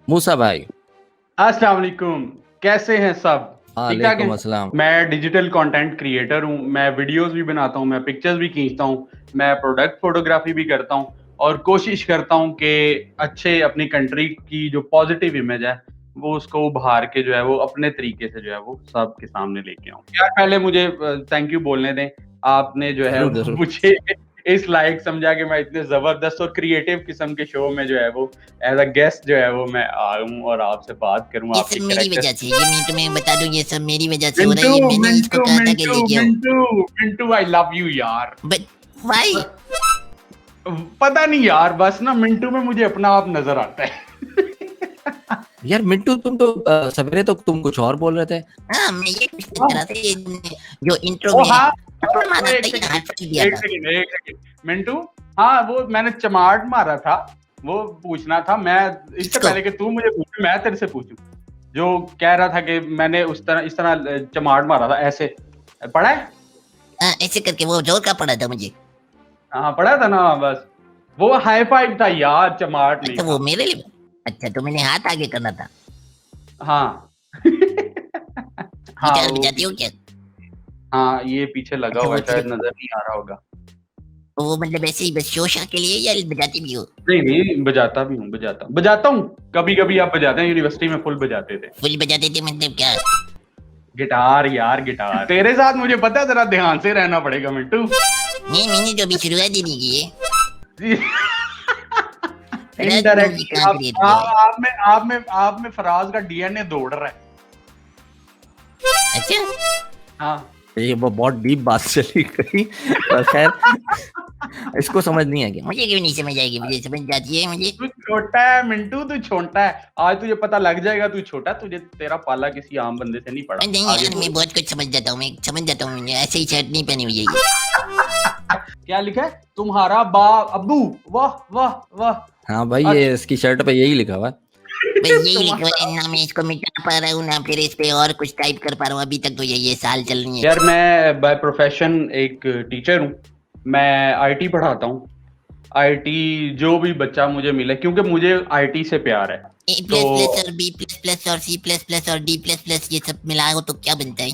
मूसा भाई। अस्सलाम वालेकुम, कैसे हैं सब? ठीक-ठाक वालेकुम हैं? अस्सलाम। मैं डिजिटल कंटेंट क्रिएटर हूँ, मैं वीडियोज़ भी बनाता हूँ, मैं पिक्चर्स भी खींचता हूँ, मैं प्रोडक्ट फ़ोटोग्राफ़ी भी करता हूँ और कोशिश करता हूँ कि अच्छे अपनी कंट्री की जो पॉज़िटिव इमेज है, वो उसको उभार के जो है वो अपने तरीके से जो है वो सबके सामने लेके आऊँ। यार पहले मुझे थैंक यू बोलने दें, आपने जो है ज़रूर, वो ज़रूर। मुझे इस लायक समझा कि मैं इतने ज़बरदस्त और क्रिएटिव किस्म के शो में जो है वो एज़ अ गेस्ट जो है वो मैं आऊँ और आपसे बात करूँ, ये आपके सब मेरी कैरेक्टर वजह से, ये मैं तुम्हें बता दूं, ये सब मेरी वजह से हो रहा मिंटू, है। ये मैंने इसको मिंटू, कहा था कि मिंटू, लेके आओ, Mintu, Mintu I love you यार। But why? बस पता नहीं यार, बस ना मिंटू में मुझे अपना आप नज़र आता है। यार मिंटू तुम तो सवेरे तो तुम कुछ और बोल रहे थे। हाँ, मैं ये पूछना हाँ, चाह रहा था, ये जो इंट्रो ओ में हाँ, थप्पड़ मारा एक था या हाथ सेकंड, फेंक दिया एक था? सेकंड, एक सेकंड। मिंटू, हाँ, वो मैंने चमाट मारा था, वो पूछना था मैं इससे किसको? पहले कि तू मुझे पूछे मैं तेरे से पूछूँ। जो कह रहा था कि मैंने उस तरह इस तरह चमाट मारा था ऐसे, पढ़ा है? हाँ, ऐसे करके वो जोर का पड़ा था मुझे। हाँ, पढ़ा था ना बस। वो हाई फाइव था यार, चमाट नहीं अच्छा, वो था। मेरे लिए। अच्छा, तो मैंने हाथ आगे करना था। हाँ। हाँ, गिटार वो बजाती हो क्या? हाँ, ये पीछे लगा अच्छा, हुआ वो है शायद सिर्फ नज़र नहीं आ रहा होगा। वो मतलब ऐसे ही बस शो शा के लिए या बजाती भी हो? नहीं, नहीं, बजाता भी हूँ, बजाता हूँ। कभी-कभी आप बजाते हैं, यूनिवर्सिटी में फुल बजाते थे। फुल बजाते थे मतलब क्या? गिटार यार, गिटार। तेरे साथ मुझे पता है ज़रा ध्यान से रहना पड़ेगा मिंटू। नहीं, मैंने तो अभी शुरुआत ही नहीं की है। फिलहाल तुमने मुझे इनडायरेक्टली कहाँ आप क्रिएट किया भाई? आप में फराज का डीएनए दौड़ रहा है। अच्छा। हाँ। ये वो बहुत डीप बात चली गई, पर खैर इसको समझ नहीं आ गया। मुझे क्यों नहीं समझ आएगी? मुझे समझ जाती है मुझे। तू छोटा है मिंटू, तू छोटा है। आज तुझे पता लग जाएगा तू छोटा, तुझे तेरा पाला किसी आम बंदे से नहीं पड़ा। नहीं आगे यार, बोल। मैं बहुत कुछ समझ जाता हूँ, मैं समझ जाता हूँ। मैंने ऐसे ही शर्ट नहीं पहनी हुई है ये। क्या लिखा है? तुम्हारा बा अब्बू। वाह वाह वाह। हाँ भाई, अच्छा। ये इसकी शर्ट पे यही लिखा हुआ है। बस यही लिखा हुआ तुम्हारा है, ना मैं इसको मिटा पा रहा हूँ, ना फिर इस पे और कुछ टाइप कर पा रहा हूँ। अभी तक तो ये साल चल रही है। यार मैं बाय प्रोफेशन एक टीचर हूँ। मैं आईटी पढ़ाता हूँ। आईटी जो भी बच्चा मुझे मिले क्योंकि मुझे आईटी से प्यार है। ए तो प्लस प्लस और बी प्लस प्लस और सी प्लस प्लस और डी प्लस प्लस ये सब मिलाओ तो क्या बनता है?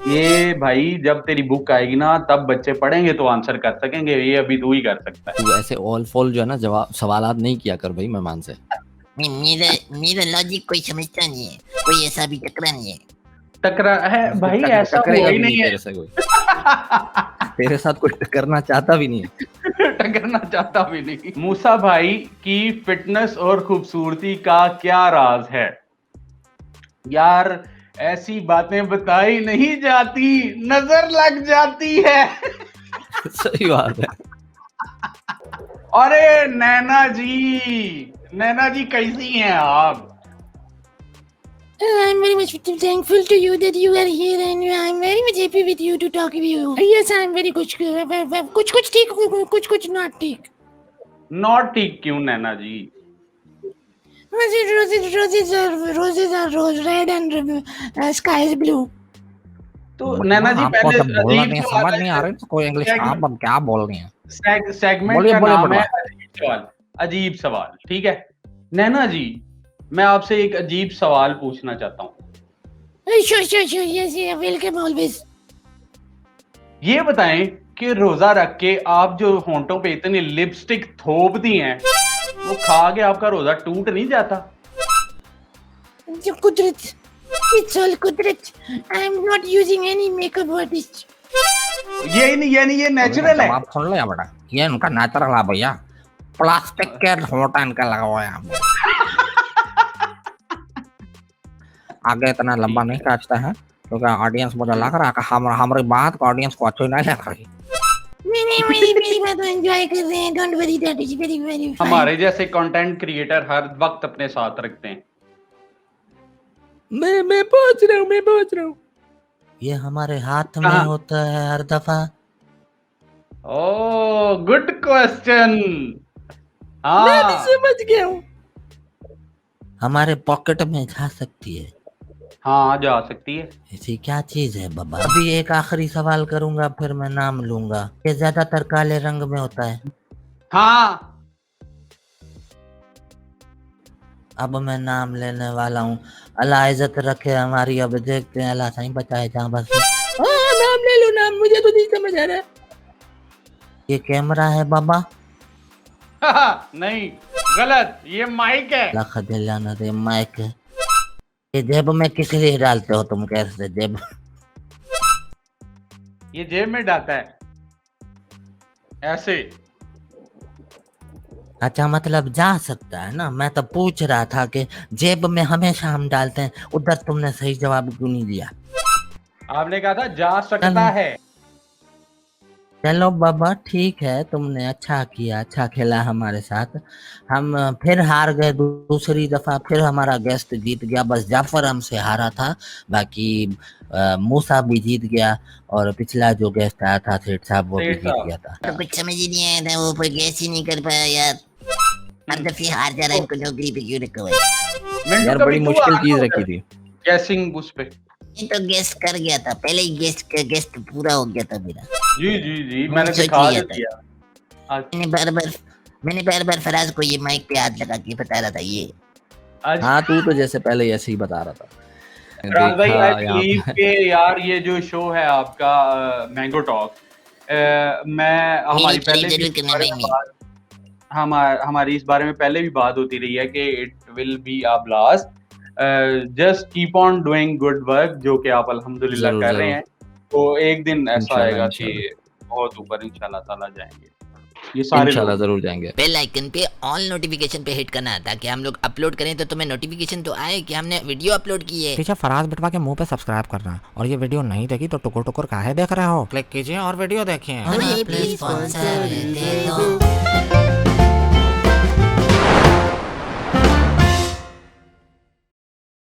ये भाई जब तेरी बुक आएगी ना तब बच्चे पढ़ेंगे तो आंसर कर सकेंगे। ये अभी तू ही कर सकता है। तू ऐसे ऑल फॉल जो है ना जवाब सवालात नहीं किया कर भाई मेहमान से। नहीं, मेरा मेरा लॉजिक कोई समझता नहीं है, कोई ऐसा अभी टकरा नहीं है। टकरा है भाई, ऐसा हुआ टकरेगा ही भी नहीं नहीं है। तेरे से कोई। तेरे साथ कोई टकरना चाहता भी नहीं है। टकरना चाहता भी नहीं। मूसा भाई की फिटनेस और खूबसूरती का क्या राज है? यार ऐसी बातें बताई नहीं जाती, नजर लग जाती है। सही बात है। अरे नैना जी कैसी हैं आप? I'm very much thankful to you that you are here, and I'm very much happy with you to talk with you. Yes, I'm very कुछ कुछ ठीक, कुछ not ठीक. नॉट ठीक क्यों नैना जी? Roses are rose red and sky is blue. तो भैया नैना जी आपको पहले सब बोलना अजीब नहीं, समझ सवाल नहीं आ है। रही तो कोई इंग्लिश आप अब क्या बोल रही हैं? सेगमेंट बोलिए का बोलिए नाम है बटवा। अजीब सवाल। अजीब सवाल, ठीक है। नैना जी, मैं आपसे एक अजीब सवाल पूछना चाहता हूँ। Sure. Yes, welcome always. ये बताएं कि रोजा रख के आप जो होंठों पे इतनी लिपस्टिक थोपती हैं, वो खा के आपका रोजा टूट नहीं जाता? कुदरत. It's all कुदरत. I'm not using any makeup artist. ये नहीं, ये नेचुरल है। जवाब सुन लिया बेटा, ये इनका नेचुरल है भैया। प्लास्टिक के होटा इनका लगा हुआ है यहाँ पे। आगे इतना लंबा नहीं खींचता है क्योंकि ऑडियंस मुझे लग रहा है कि हमारी बात को ऑडियंस को अच्छी नहीं लग रही। नहीं, मेरी बात एंजॉय कर रहे हैं. Don't worry, that is very fine. हमारे जैसे कंटेंट क्रिएटर हर वक्त अपने साथ रखते हैं। मैं पहुंच रहा हूँ। ये हमारे हाथ में कहाँ? होता है हर दफा। Oh good question. मैं भी हाँ समझ गया हूँ। हमारे पॉकेट में जा सकती है। हाँ, जा सकती है। ऐसी क्या चीज है बाबा? अभी एक आखिरी सवाल करूंगा फिर मैं नाम लूंगा। ये ज्यादातर काले रंग में होता है। हाँ अब मैं नाम लेने वाला हूँ। अल्लाह इज्जत रखे हमारी। अब देखते हैं, अल्लाह सही बचाए जहाँ बस। हाँ नाम ले लो नाम, मुझे तो नहीं समझ आ रहा। ये कैमरा है बाबा? नहीं गलत, ये माइक है। लख दिलाना दे माइक है। ये जेब में किस लिए डालते हो तुम? कैसे जेब? ये जेब में डालता है ऐसे। अच्छा मतलब जा सकता है ना? मैं तो पूछ रहा था कि जेब में हमेशा हम डालते हैं, उधर तुमने सही जवाब क्यों नहीं दिया? आपने कहा था जा सकता चलो। है। चलो बाबा ठीक है, तुमने अच्छा किया, अच्छा खेला हमारे साथ। हम फिर हार गए दूसरी दफा, फिर हमारा गेस्ट जीत गया। बस जाफर हमसे हारा था, बाकी मूसा भी जीत गया, और पिछला जो गेस्ट आया था सेठ साहब, वो भी सेठ जीत साहब। गया था। तो कुछ समझ ही नहीं आया था, वो पर गैस ही नहीं कर पाया यार। अब दफे हार जा रहा है, इनको नौकरी पे क्यों रखा हुआ है? मिंटू यार कभी बड़ी तू मुश्किल आना चीज होगा रखी थी। गैसिंग उस पे। ये तो गेस्ट कर गया था, पहले ही गेस्ट पूरा हो गया था मेरा। जी जी जी, मैंने सोच दिखा लिया भी था। दिया। आज मैंने बार बार फराज को ये माइक पे हाथ लगा के बता रहा था ये। आज हाँ तू तो जैसे पहले ही ऐसे ही बता रहा था। राज भाई, आई देखा यहाँ बिलीव पे के यार ये जो शो है आपका मैंगो टॉक, मैं हमारी मेरी पहले जरूर भी करना भाई। हमारी इस बारे में पहले भी बात होती रही है कि it will be a blast. Just keep on doing good work, जो कि आप अल्हम्दुलिल्लाह जरूर कर रहे जरूर हैं। तो एक दिन ऐसा इंशाल्लाह आएगा इंशाल्लाह कि बहुत ऊपर इंशाल्लाह ताला जाएंगे ये सारे इंशाल्लाह लोग। जरूर जाएंगे। बेल आइकन पे ऑल नोटिफिकेशन पे हिट करना है, ताकि हम लोग अपलोड करें तो तुम्हें नोटिफिकेशन तो आए कि हमने वीडियो अपलोड की है। पीछे फराज बिटवा के मुंह पे सब्सक्राइब करना, और ये वीडियो नहीं देखी तो टुकुर टुकुर काहे देख रहे हो? क्लिक कीजिए और वीडियो देखिए। प्लीज स्पॉन्सर दे दो।